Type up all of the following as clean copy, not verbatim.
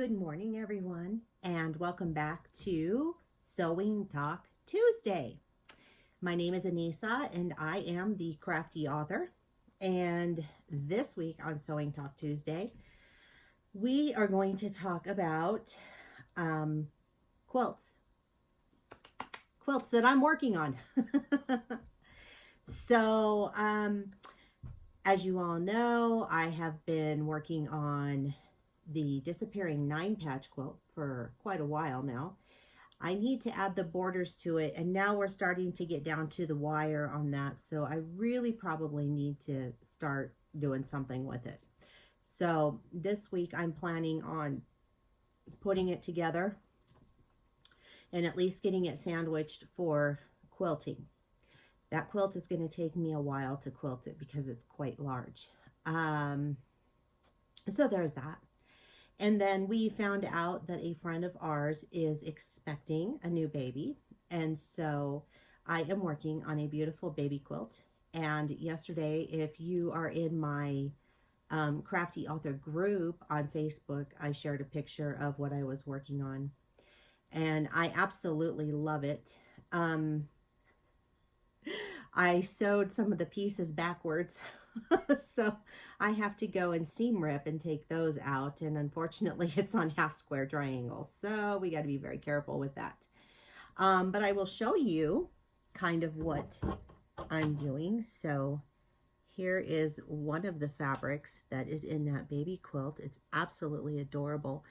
Good morning, everyone, and welcome back to Sewing Talk Tuesday. My name is Anissa, and I am the Crafty author. And this week on Sewing Talk Tuesday, we are going to talk about quilts. Quilts that I'm working on. So, as you all know, I have been working on the disappearing 9-patch quilt for quite a while now. I need to add the borders to it, and now we're starting to get down to the wire on that, so I really probably need to start doing something with it. So this week I'm planning on putting it together and at least getting it sandwiched for quilting. That quilt is going to take me a while to quilt it because it's quite large. So there's that. And then we found out that a friend of ours is expecting a new baby. And so I am working on a beautiful baby quilt. And yesterday, if you are in my Crafty author group on Facebook, I shared a picture of what I was working on. And I absolutely love it. I sewed some of the pieces backwards, so I have to go and seam rip and take those out, and unfortunately it's on half square triangles, so we got to be very careful with that. But I will show you kind of what I'm doing. So here is one of the fabrics that is in that baby quilt. It's absolutely adorable.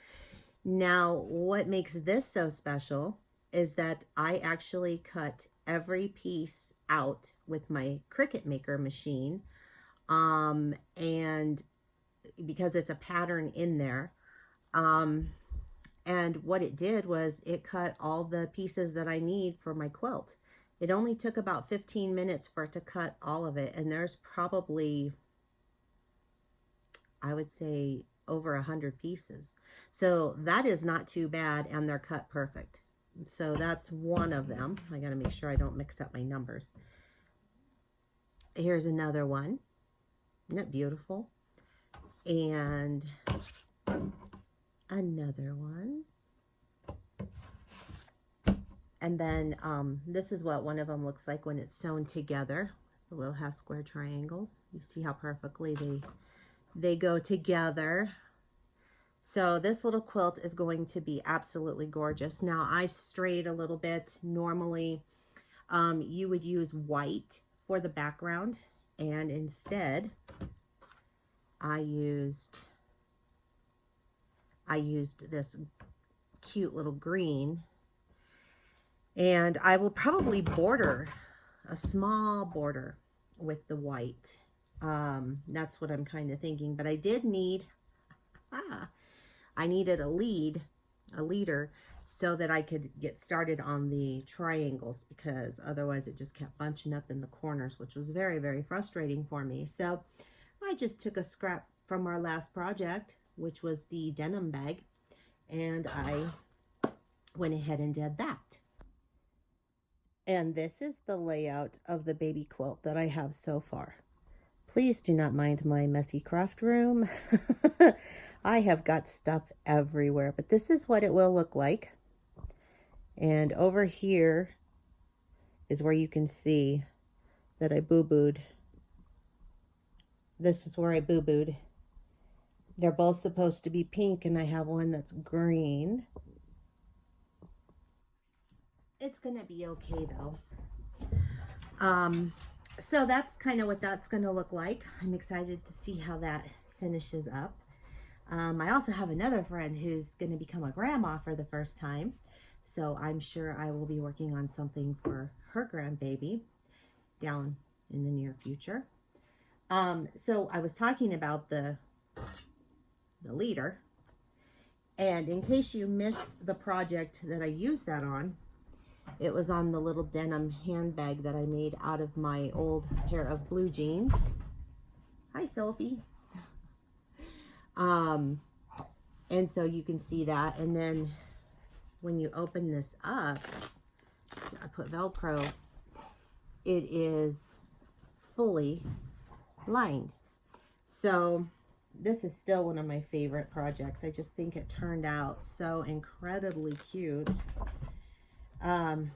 Now, what makes this so special is that I actually cut every piece out with my Cricut Maker machine, and because it's a pattern in there, and what it did was it cut all the pieces that I need for my quilt. It only took about 15 minutes for it to cut all of it, and there's probably, I would say, over 100 pieces. So that is not too bad, and they're cut perfect. So that's one of them. I got to make sure I don't mix up my numbers. Here's another one. Isn't that beautiful? And another one. And then this is what one of them looks like when it's sewn together. The little half square triangles. You see how perfectly they go together. So this little quilt is going to be absolutely gorgeous. Now I strayed a little bit. Normally you would use white for the background, and instead I used this cute little green, and I will probably border a small border with the white. That's what I'm kind of thinking, but I did need I needed a leader so that I could get started on the triangles, because otherwise it just kept bunching up in the corners, which was very, very frustrating for me. So I just took a scrap from our last project, which was the denim bag, and I went ahead and did that. And this is the layout of the baby quilt that I have so far. Please do not mind my messy craft room. I have got stuff everywhere, but this is what it will look like. And over here is where you can see that I boo-booed. This is where I boo-booed. They're both supposed to be pink, and I have one that's green. It's gonna be okay though. So that's kind of what that's gonna look like. I'm excited to see how that finishes up. I also have another friend who's going to become a grandma for the first time, so I'm sure I will be working on something for her grandbaby down in the near future. So I was talking about the leader, and in case you missed the project that I used that on, it was on the little denim handbag that I made out of my old pair of blue jeans. Hi, Sophie. And so you can see that, and then when you open this up, I put Velcro, it is fully lined. So this is still one of my favorite projects. I just think it turned out so incredibly cute. It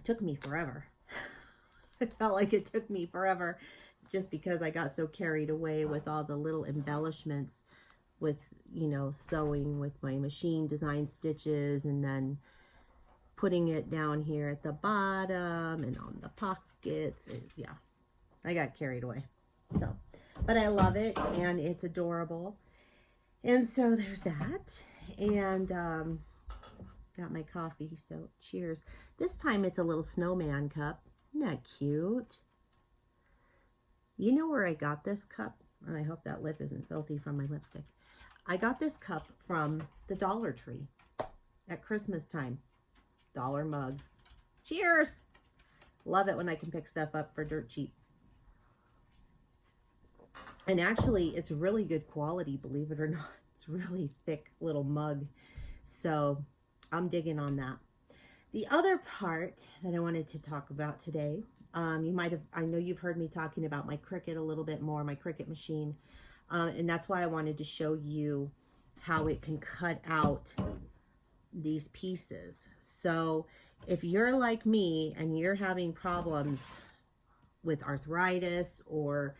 took me forever. It felt like it took me forever just because I got so carried away with all the little embellishments with, you know, sewing with my machine design stitches and then putting it down here at the bottom and on the pockets. Yeah, I got carried away. So, but I love it and it's adorable. And so there's that. And got my coffee, so cheers. This time it's a little snowman cup. Isn't that cute? You know where I got this cup? And I hope that lip isn't filthy from my lipstick. I got this cup from the Dollar Tree at Christmas time. $1 mug. Cheers! Love it when I can pick stuff up for dirt cheap. And actually, it's really good quality, believe it or not. It's really thick little mug. So I'm digging on that. The other part that I wanted to talk about today, I know you've heard me talking about my Cricut a little bit more, my Cricut machine. And that's why I wanted to show you how it can cut out these pieces. So if you're like me and you're having problems with arthritis or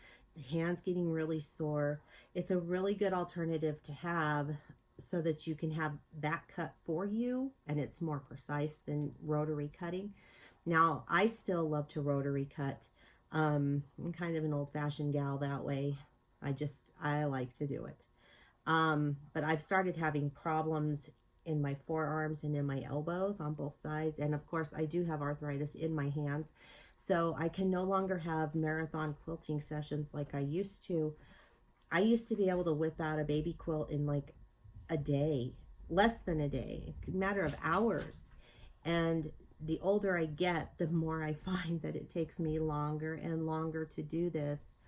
hands getting really sore, it's a really good alternative to have so that you can have that cut for you and it's more precise than rotary cutting. Now, I still love to rotary cut. I'm kind of an old-fashioned gal that way. I like to do it. But I've started having problems in my forearms and in my elbows on both sides. And of course, I do have arthritis in my hands. So I can no longer have marathon quilting sessions like I used to. I used to be able to whip out a baby quilt in like a day, less than a day, a matter of hours. And the older I get, the more I find that it takes me longer and longer to do this.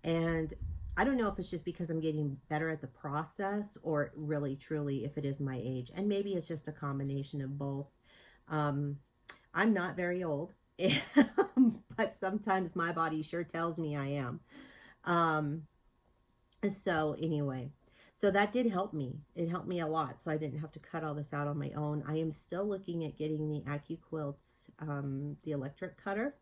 And I don't know if it's just because I'm getting better at the process or really truly if it is my age. And maybe it's just a combination of both. I'm not very old, but sometimes my body sure tells me I am. So anyway, so that did help me. It helped me a lot. So I didn't have to cut all this out on my own. I am still looking at getting the QUILTS, the electric cutter.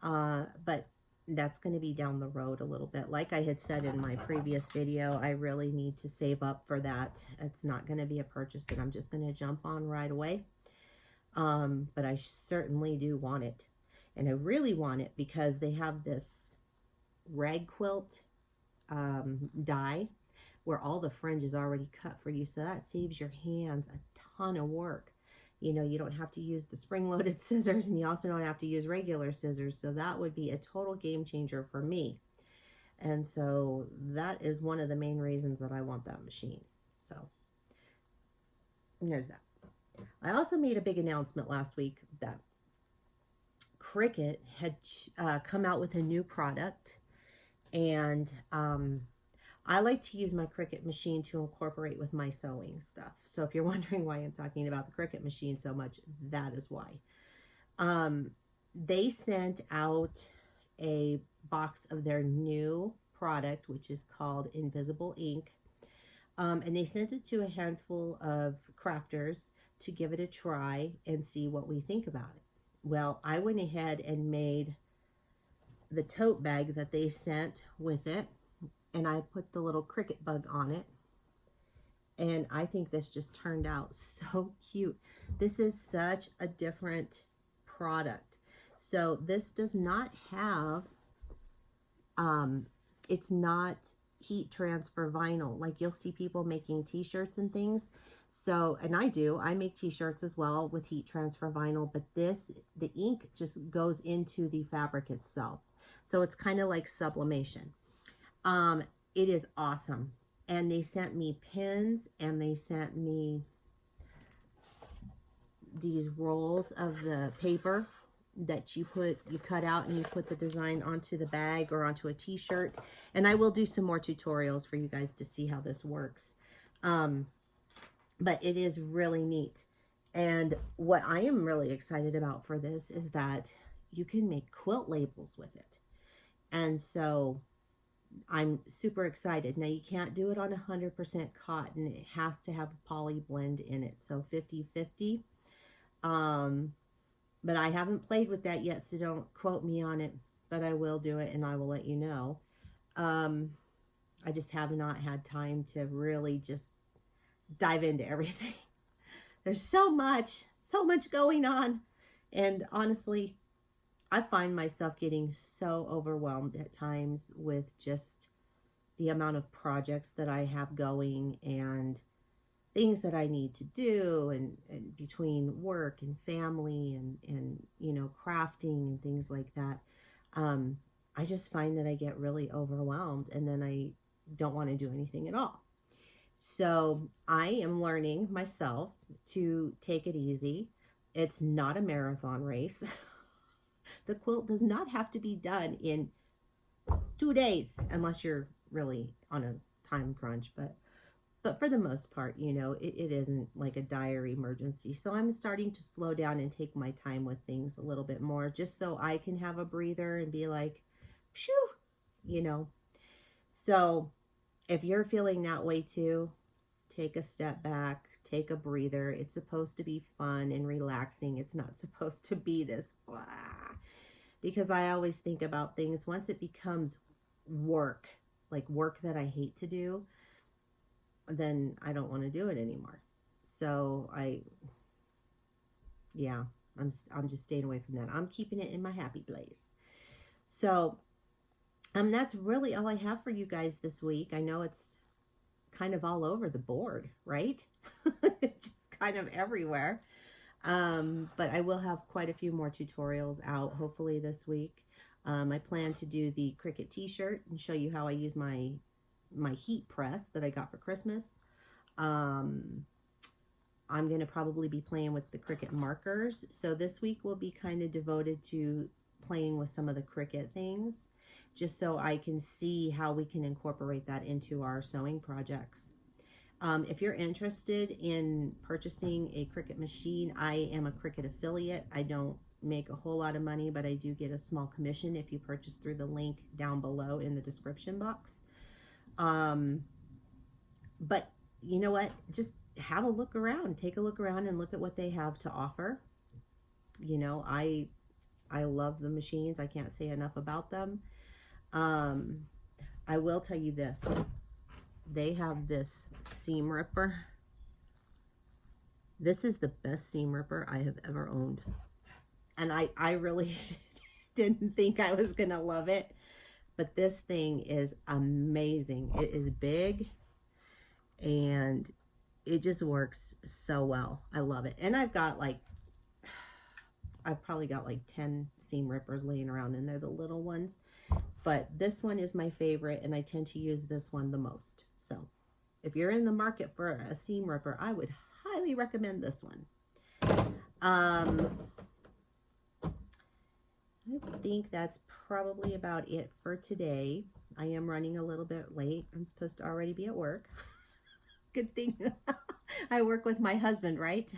But that's going to be down the road a little bit. Like I had said in my previous video, I really need to save up for that. It's not going to be a purchase that I'm just going to jump on right away. But I certainly do want it. And I really want it because they have this rag quilt die where all the fringe is already cut for you. So that saves your hands a ton of work. You know, you don't have to use the spring-loaded scissors and you also don't have to use regular scissors. So that would be a total game changer for me. And so that is one of the main reasons that I want that machine. So there's that. I also made a big announcement last week that Cricut had come out with a new product. And I like to use my Cricut machine to incorporate with my sewing stuff. So if you're wondering why I'm talking about the Cricut machine so much, that is why. They sent out a box of their new product, which is called Invisible Ink. And they sent it to a handful of crafters to give it a try and see what we think about it. Well, I went ahead and made the tote bag that they sent with it. And I put the little Cricut bug on it. And I think this just turned out so cute. This is such a different product. So this does not have, it's not heat transfer vinyl. Like you'll see people making t-shirts and things. So, and I make t-shirts as well with heat transfer vinyl, but the ink just goes into the fabric itself. So it's kind of like sublimation. It is awesome. And they sent me pins and they sent me these rolls of the paper that you cut out and you put the design onto the bag or onto a t-shirt. And I will do some more tutorials for you guys to see how this works. But it is really neat. And what I am really excited about for this is that you can make quilt labels with it. And so I'm super excited. Now, you can't do it on 100% cotton. It has to have a poly blend in it, so 50-50. But I haven't played with that yet, so don't quote me on it, but I will do it and I will let you know. I just have not had time to really just dive into everything. There's so much going on. And honestly, I find myself getting so overwhelmed at times with just the amount of projects that I have going and things that I need to do, and between work and family and you know, crafting and things like that. I just find that I get really overwhelmed and then I don't want to do anything at all. So I am learning myself to take it easy. It's not a marathon race. The quilt does not have to be done in 2 days unless you're really on a time crunch, but for the most part, you know, it isn't like a dire emergency. So I'm starting to slow down and take my time with things a little bit more, just so I can have a breather and be like, phew, you know. So if you're feeling that way too, take a step back, take a breather. It's supposed to be fun and relaxing. It's not supposed to be this, blah. Because I always think about things, once it becomes work, like work that I hate to do, then I don't want to do it anymore. So yeah, I'm just staying away from that. I'm keeping it in my happy place. So that's really all I have for you guys this week. I know it's kind of all over the board, right? Just kind of everywhere. But I will have quite a few more tutorials out hopefully this week. I plan to do the Cricut t-shirt and show you how I use my heat press that I got for Christmas. I'm going to probably be playing with the Cricut markers. So this week will be kind of devoted to playing with some of the Cricut things, just so I can see how we can incorporate that into our sewing projects. If you're interested in purchasing a Cricut machine, I am a Cricut affiliate. I don't make a whole lot of money, but I do get a small commission if you purchase through the link down below in the description box. But you know what? Just have a look around. Take a look around and look at what they have to offer. You know, I love the machines. I can't say enough about them. I will tell you this. They have this seam ripper. This is the best seam ripper I have ever owned. And I really didn't think I was going to love it. But this thing is amazing. It is big and it just works so well. I love it. And I've probably got like 10 seam rippers laying around, and they're the little ones. But this one is my favorite, and I tend to use this one the most. So if you're in the market for a seam ripper, I would highly recommend this one. I think that's probably about it for today. I am running a little bit late. I'm supposed to already be at work. Good thing I work with my husband, right?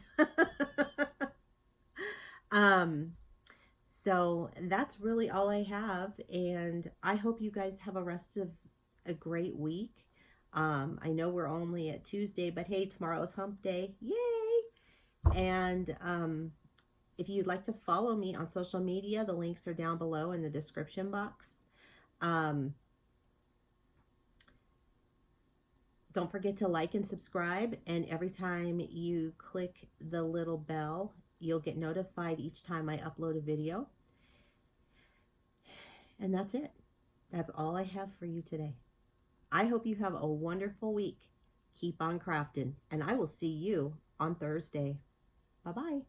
So that's really all I have, and I hope you guys have a rest of a great week. I know we're only at Tuesday, but hey, tomorrow's hump day. Yay! And if you'd like to follow me on social media, the links are down below in the description box. Don't forget to like and subscribe, and every time you click the little bell, you'll get notified each time I upload a video. And that's it. That's all I have for you today. I hope you have a wonderful week. Keep on crafting, and I will see you on Thursday. Bye-bye.